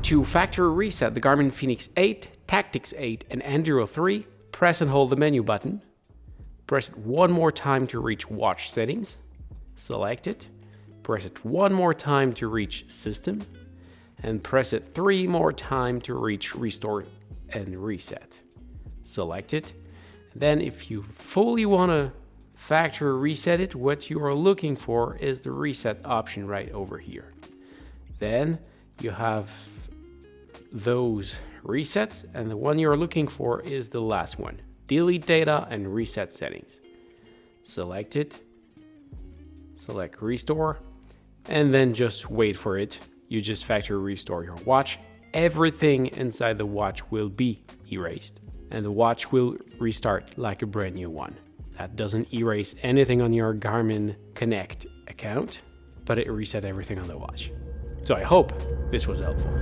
To factory reset the Garmin Fenix 8, Tactix 8 and Enduro 3, press and hold the menu button. Press it one more time to reach watch settings. Select it. Press it one more time to reach system. And press it 3 more times to reach restore and reset. Select it. Then if you fully want to factory reset it, what you are looking for is the reset option right over here. Then you have those resets, and the one you're looking for is the last one. Delete data and reset settings. Select it. Select restore. And then just wait for it. You just factory restore your watch. Everything inside the watch will be erased. And the watch will restart like a brand new one. That doesn't erase anything on your Garmin Connect account, but it reset everything on the watch. So I hope this was helpful.